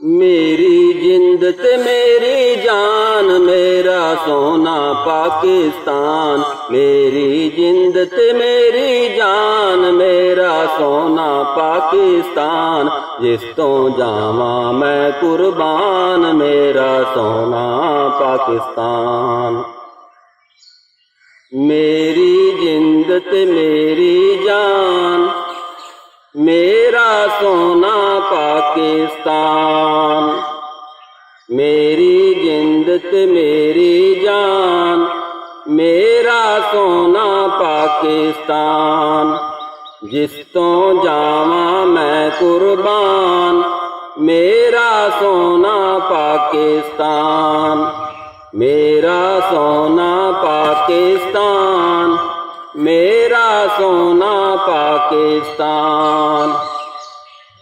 मेरी जिंद ते मेरी जान, मेरा सोना पाकिस्तान। मेरी जिंद ते मेरी जान, मेरा सोना पाकिस्तान। जिस तो जावा मैं कुर्बान, मेरा सोना पाकिस्तान। मेरी जिंद ते मेरी जान, मेरा सोना पाकिस्तान। मेरी जिंद ते मेरी जान, मेरा सोना पाकिस्तान। जिस तो जावा मैं कुर्बान, मेरा सोना पाकिस्तान। मेरा सोना पाकिस्तान, मेरा सोना पाकिस्तान।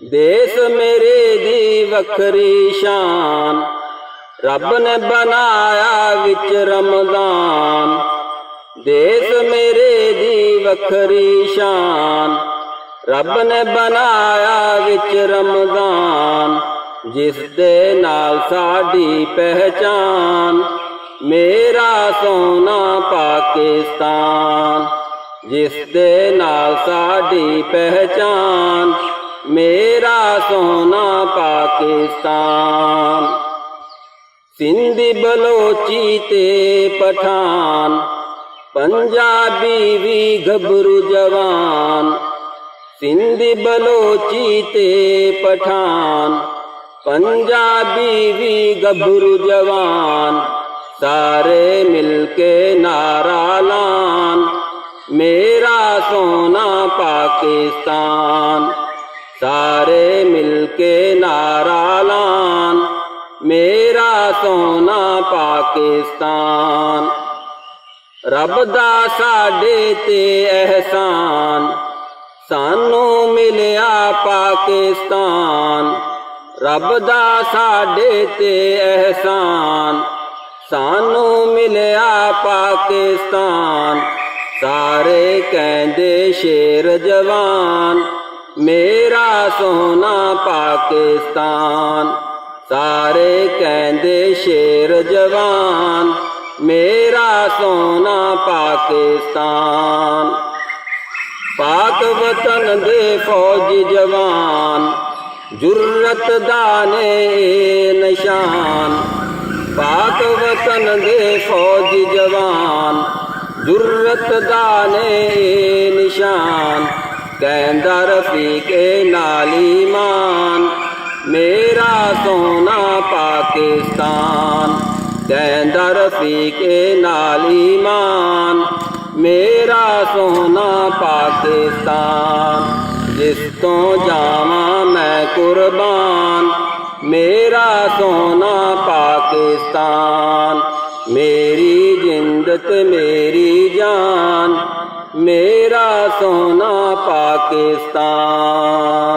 देश मेरे दी वखरी शान, रब ने बनाया विच रमजान। देश मेरे दी वखरी शान, रब ने बनाया विच रमजान। जिस दे नाल साडी पहचान, मेरा सोना पाकिस्तान। जिस दे नाल साडी पहचान, मेरा सोना पाकिस्तान। सिंधी बलोची ते पठान, पंजाबी भी घबरू जवान। सिंधी बलोची ते पठान, पंजाबी भी घबरू जवान। सारे मिलके नारा लान, मेरा सोना पाकिस्तान। सारे मिलके नारा लान, मेरा सोना पाकिस्तान। रब दा साडे ते एहसान, सानू मिलिया पाकिस्तान। रब दा साडे ते एहसान, सानू मिलिया पाकिस्तान। सारे कहंदे शेर जवान, मेरा सोना पाकिस्तान। सारे कहंदे शेर जवान, मेरा सोना पाकिस्तान। पाक वतन दे फौजी जवान, जुर्रत दाने निशान। पाक वतन दे फौजी जवान, जुर्रत दाने निशान। कहंदा रफीके नाल ईमान, मेरा सोना पाकिस्तान। कहंदा रफीके नाल ईमान, मेरा सोना पाकिस्तान। जिस तो जावा मैं कुर्बान, मेरा सोना पाकिस्तान। मेरी जिंद ते मेरी जान, मेरा सोना पाकिस्तान।